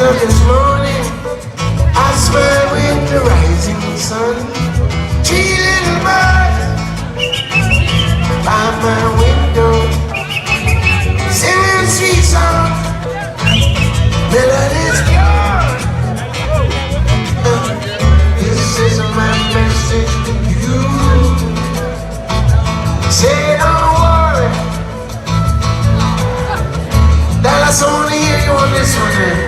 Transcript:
up this morning, I swear with the rising sun. Three little birds by my window, singing sweet songs, melodies pure. This is my message to you. Say don't worry, Dallas only hear you on this one.